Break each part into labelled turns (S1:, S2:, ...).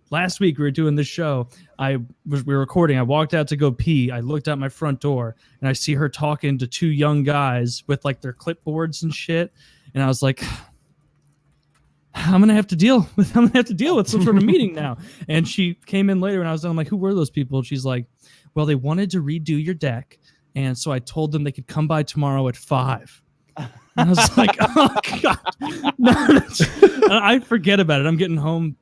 S1: last week we were doing this show. We were recording. I walked out to go pee. I looked out my front door and I see her talking to two young guys with like their clipboards and shit. And I was like, I'm gonna have to deal with some sort of meeting now. And she came in later and I was like, who were those people? And she's like, well, they wanted to redo your deck. And so I told them they could come by tomorrow at 5. And I was like, oh God. No, I forget about it. I'm getting home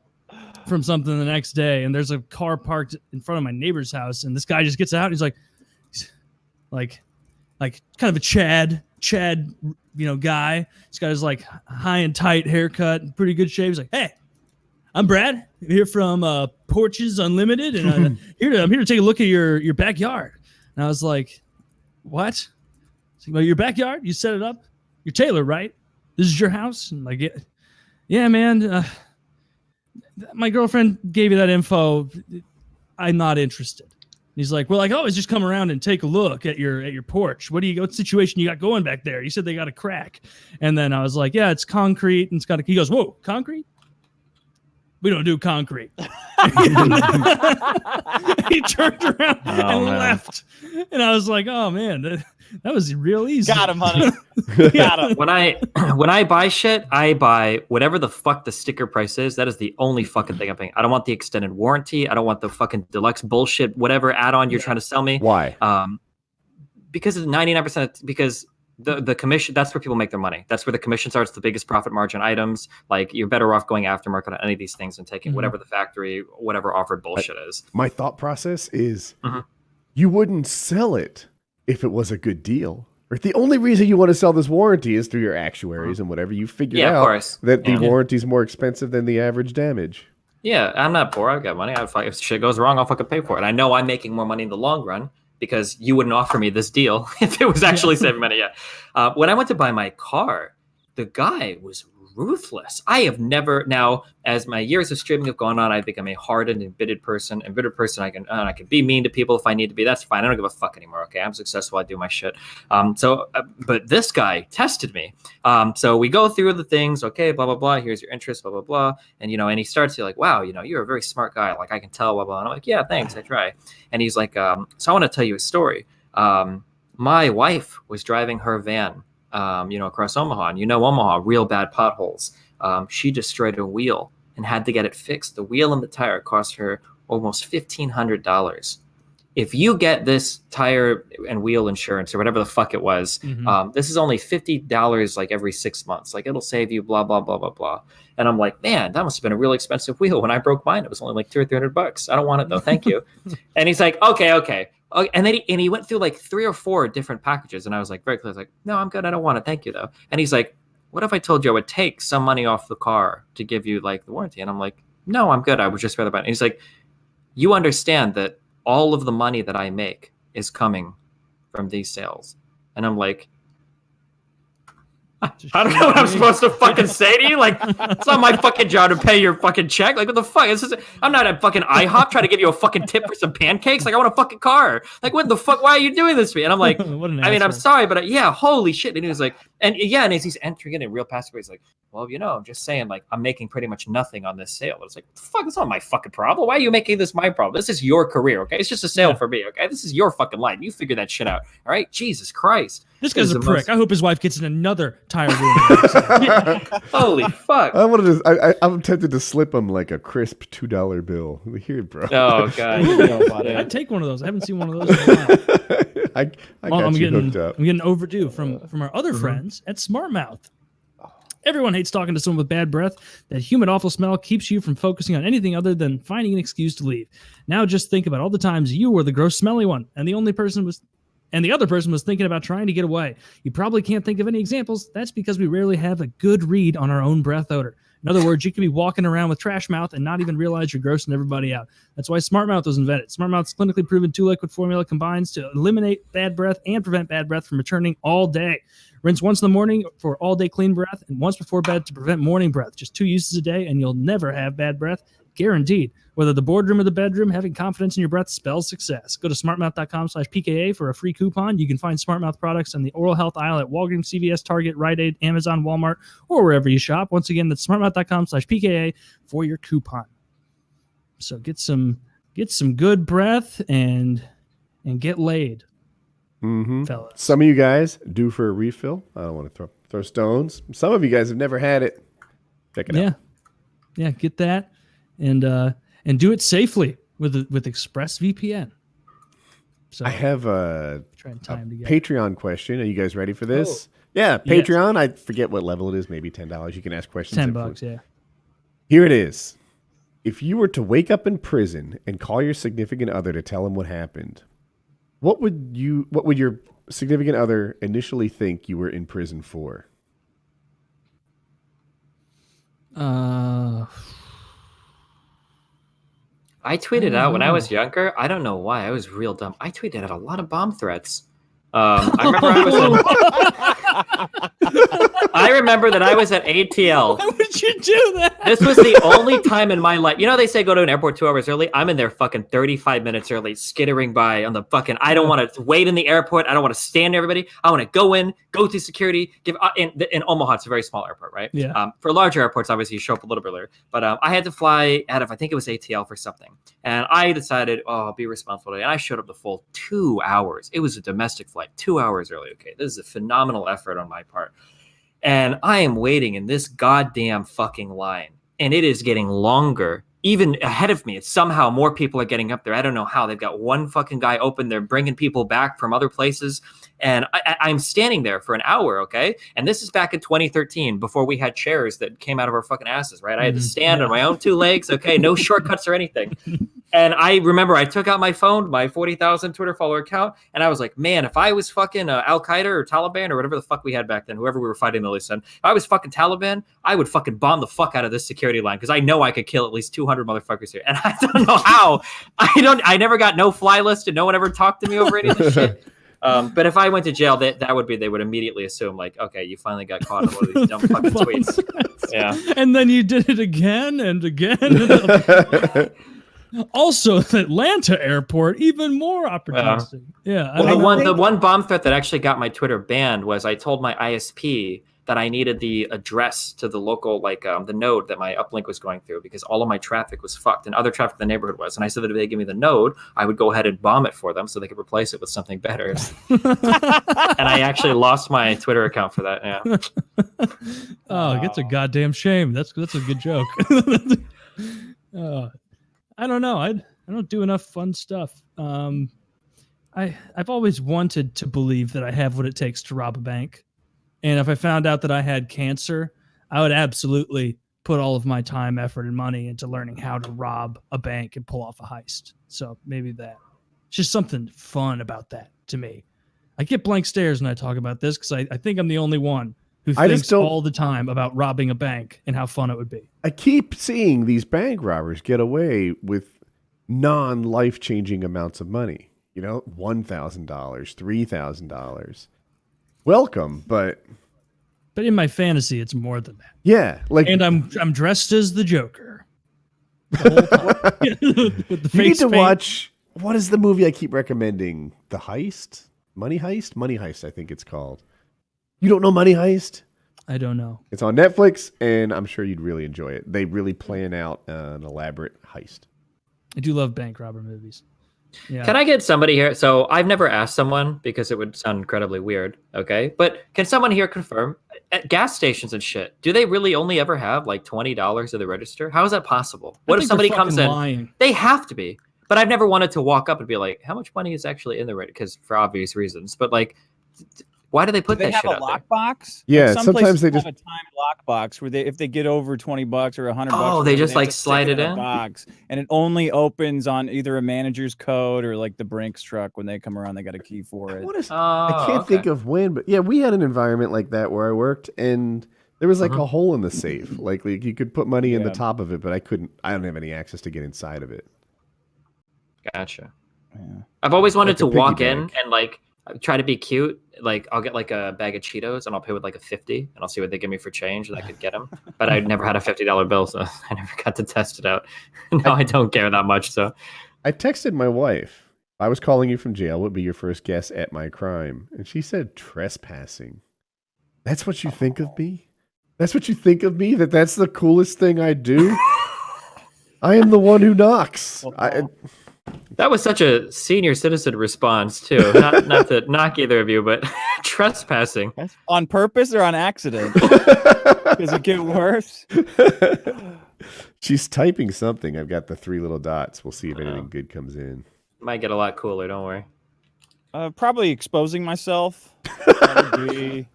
S1: from something the next day and there's a car parked in front of my neighbor's house and this guy just gets out and he's like kind of a Chad guy. This guy's like high and tight haircut, pretty good shape. He's like, hey, I'm Brad. I'm here from Porches Unlimited and I'm here to take a look at your backyard. And I was like, what? He's like, well, your backyard, you set it up? You're Taylor, right? This is your house? And I'm like, yeah, man. My girlfriend gave you that info. I'm not interested. He's like, well, I can always just come around and take a look at your porch. What situation you got going back there? You said they got a crack. And then I was like, yeah, it's concrete. And he goes, whoa, concrete? We don't do concrete. He turned around and left. And I was like, oh man, that was real easy.
S2: Got him, honey. Got him.
S3: When I buy shit, I buy whatever the fuck the sticker price is. That is the only fucking thing I'm paying. I don't want the extended warranty. I don't want the fucking deluxe bullshit, whatever add-on you're trying to sell me.
S4: Why?
S3: Because it's 99%. Because the commission, that's where people make their money. That's where the commissions are. It's the biggest profit margin items. Like, you're better off going aftermarket on any of these things and taking whatever the factory, whatever offered bullshit is.
S4: My thought process is you wouldn't sell it if it was a good deal. Or if the only reason you want to sell this warranty is through your actuaries and whatever, you figure out
S3: of course.
S4: that the warranty is more expensive than the average damage.
S3: Yeah, I'm not poor. I've got money. If shit goes wrong, I'll fucking pay for it. I know I'm making more money in the long run because you wouldn't offer me this deal if it was actually saving money. Yeah. When I went to buy my car, the guy was ruthless. I have never, now as my years of streaming have gone on, I've become a hardened and bitter person. I can be mean to people if I need to be. That's fine. I don't give a fuck anymore. Okay, I'm successful. I do my shit. But this guy tested me. So we go through the things. Okay, blah blah blah. Here's your interest. Blah blah blah. And and he starts to like, wow, you're a very smart guy. Like I can tell. Blah blah. And I'm like, yeah, thanks. I try. And he's like, so I want to tell you a story. My wife was driving her van. Across Omaha, and Omaha, real bad potholes. She destroyed a wheel and had to get it fixed. The wheel and the tire cost her almost $1,500. If you get this tire and wheel insurance or whatever the fuck it was, this is only $50 like every 6 months. Like it'll save you blah, blah, blah, blah, blah. And I'm like, man, that must have been a really expensive wheel. When I broke mine, it was only like $200 or $300. I don't want it though. Thank you. And he's like, okay. And then he went through like 3 or 4 different packages. And I was like, very clear. I was like, no, I'm good. I don't want it. Thank you though. And he's like, what if I told you I would take some money off the car to give you like the warranty? And I'm like, no, I'm good. I would just rather buy it. And he's like, you understand that all of the money that I make is coming from these sales. And I'm like, I don't know what I'm supposed to fucking say to you. Like, it's not my fucking job to pay your fucking check. Like, what the fuck? I'm not a fucking IHOP trying to give you a fucking tip for some pancakes. Like, I want a fucking car. Like, what the fuck? Why are you doing this to me? And I'm like, I'm sorry, but holy shit. And he was like, and as he's entering it in real passive, he's like, well, I'm just saying, like, I'm making pretty much nothing on this sale. It's like, what the fuck? It's not my fucking problem. Why are you making this my problem? This is your career, okay? It's just a sale for me, okay? This is your fucking life. You figure that shit out, all right? Jesus Christ.
S1: This guy's a prick. I hope his wife gets in another tire room.
S3: Holy fuck.
S4: I'm tempted to slip him like a crisp $2 bill. Here, bro.
S3: Oh, God.
S1: I'd take one of those. I haven't seen one of those in a while. I'm getting overdue from our other friends at SmartMouth. Everyone hates talking to someone with bad breath. That humid, awful smell keeps you from focusing on anything other than finding an excuse to leave. Now just think about all the times you were the gross, smelly one, and the other person was thinking about trying to get away. You probably can't think of any examples. That's because we rarely have a good read on our own breath odor. In other words, you could be walking around with trash mouth and not even realize you're grossing everybody out. That's why SmartMouth was invented. SmartMouth's clinically proven 2-liquid formula combines to eliminate bad breath and prevent bad breath from returning all day. Rinse once in the morning for all-day clean breath and once before bed to prevent morning breath. Just 2 uses a day and you'll never have bad breath. Guaranteed. Whether the boardroom or the bedroom, having confidence in your breath spells success. Go to smartmouth.com/PKA for a free coupon. You can find SmartMouth products in the oral health aisle at Walgreens, CVS, Target, Rite Aid, Amazon, Walmart, or wherever you shop. Once again, that's smartmouth.com/PKA for your coupon. So get some good breath and get laid, fellas.
S4: Some of you guys due for a refill. I don't want to throw stones. Some of you guys have never had it. Check it out.
S1: Yeah, get that and do it safely with ExpressVPN. So
S4: I have a
S1: together.
S4: Patreon question. Are you guys ready for this? Yeah, Patreon. Yes. I forget what level it is. Maybe $10. You can ask questions.
S1: $10, yeah.
S4: Here it is. If you were to wake up in prison and call your significant other to tell him what happened, what would your significant other initially think you were in prison for?
S3: I tweeted out when I was younger. I don't know why. I was real dumb. I tweeted out a lot of bomb threats. I remember that I was at ATL.
S1: Why would you do that?
S3: This was the only time in my life. You know, they say go to an airport 2 hours early. I'm in there fucking 35 minutes early, skittering by on the fucking. I don't want to wait in the airport. I don't want to stand everybody. I want to go in, go through security. In Omaha, it's a very small airport, right?
S1: Yeah.
S3: For larger airports, obviously, you show up a little bit earlier. But I had to fly out of, I think it was ATL for something. And I decided, I'll be responsible today. And I showed up the full 2 hours. It was a domestic flight, 2 hours early. Okay, this is a phenomenal effort on my part. And I am waiting in this goddamn fucking line. And it is getting longer, even ahead of me. It's somehow more people are getting up there. I don't know how. They've got one fucking guy open. They're bringing people back from other places. And I'm standing there for an hour, okay? And this is back in 2013, before we had chairs that came out of our fucking asses, right? I had to stand on my own 2 legs, okay? No shortcuts or anything. And I remember I took out my phone, my 40,000 Twitter follower account, and I was like, man, if I was fucking Al-Qaeda or Taliban or whatever the fuck we had back then, whoever we were fighting the least, if I was fucking Taliban, I would fucking bomb the fuck out of this security line because I know I could kill at least 200 motherfuckers here. And I don't know how. I never got no fly list and no one ever talked to me over any of this shit. But if I went to jail, they would immediately assume like, okay, you finally got caught on one of these dumb fucking tweets. Yeah.
S1: And then you did it again and again. Also, at Atlanta airport, even more opportunistic. Yeah.
S3: The one bomb threat that actually got my Twitter banned was I told my ISP that I needed the address to the local, the node that my uplink was going through because all of my traffic was fucked and other traffic in the neighborhood was. And I said that if they give me the node, I would go ahead and bomb it for them so they could replace it with something better. And I actually lost my Twitter account for that. Yeah.
S1: Oh, it's a goddamn shame. That's a good joke. I don't know. I don't do enough fun stuff. I've always wanted to believe that I have what it takes to rob a bank. And if I found out that I had cancer, I would absolutely put all of my time, effort, and money into learning how to rob a bank and pull off a heist. So maybe that. It's just something fun about that to me. I get blank stares when I talk about this because I think I'm the only one who thinks all the time about robbing a bank and how fun it would be. I
S4: keep seeing these bank robbers get away with non-life-changing amounts of money. You know, $1,000, $3,000. Welcome, but
S1: in my fantasy, it's more than that.
S4: Yeah,
S1: and I'm dressed as the Joker. The with the
S4: you need to watch. What is the movie I keep recommending? The Heist, Money Heist, Money Heist. I think it's called. You don't know Money Heist?
S1: I don't know.
S4: It's on Netflix, and I'm sure you'd really enjoy it. They really plan out an elaborate heist.
S1: I do love bank robber movies. Yeah.
S3: Can I get somebody here? So I've never asked someone because it would sound incredibly weird. Okay. But can someone here confirm at gas stations and shit, do they really only ever have like $20 at the register? How is that possible? What if somebody comes in?
S1: Lying.
S3: They have to be. But I've never wanted to walk up and be like, how much money is actually in the register? Because for obvious reasons. But like, why do they put that shit out there?
S2: They have a lockbox?
S4: Yeah,
S2: some
S4: sometimes they
S2: just have a timed lockbox where if they get over $20 or $100,
S3: oh, they just like slide it in,
S2: box, and it only opens on either a manager's code or like the Brinks truck when they come around. They got a key for it.
S4: I can't think of when, but yeah, we had an environment like that where I worked, and there was like a hole in the safe. Like you could put money in the top of it, but I don't have any access to get inside of it.
S3: Gotcha. Yeah. I've always wanted to walk in and like try to be cute. Like I'll get like a bag of Cheetos and I'll pay with like a 50 and I'll see what they give me for change and I could get them. But I never had a $50 bill, so I never got to test it out. Now I don't care that much. So
S4: I texted my wife. I was calling you from jail. What would be your first guess at my crime? And she said trespassing. That's what you think of me? That's what you think of me? That's the coolest thing I do? I am the one who knocks.
S3: That was such a senior citizen response too. Not to knock either of you, but trespassing.
S2: On purpose or on accident? Does it get worse?
S4: She's typing something. I've got the 3 little dots. We'll see if anything good comes in.
S3: Might get a lot cooler. Don't worry.
S2: Probably exposing myself. That would be.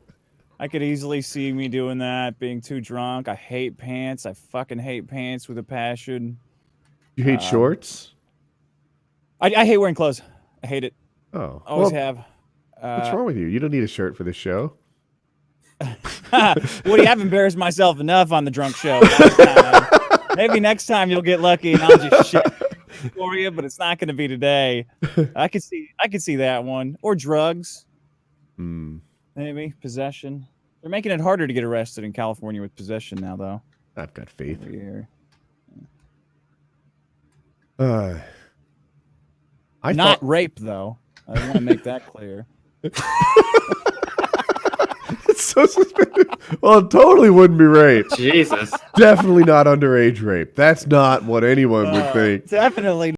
S2: I could easily see me doing that, being too drunk. I hate pants. I fucking hate pants with a passion.
S4: You hate shorts?
S2: I hate wearing clothes. I hate it.
S4: Oh.
S2: Always
S4: well,
S2: have.
S4: what's wrong with you? You don't need a shirt for this show.
S2: Woody, I've embarrassed myself enough on the drunk show. Maybe next time you'll get lucky and I'll just shit for you, but it's not going to be today. I could see that one. Or drugs. Maybe possession. They're making it harder to get arrested in California with possession now, though.
S4: I've got faith.
S2: Every year. Not rape, though. I want to make that clear.
S4: It's so suspicious. Well, it totally wouldn't be rape.
S3: Jesus.
S4: Definitely not underage rape. That's not what anyone would think.
S2: Definitely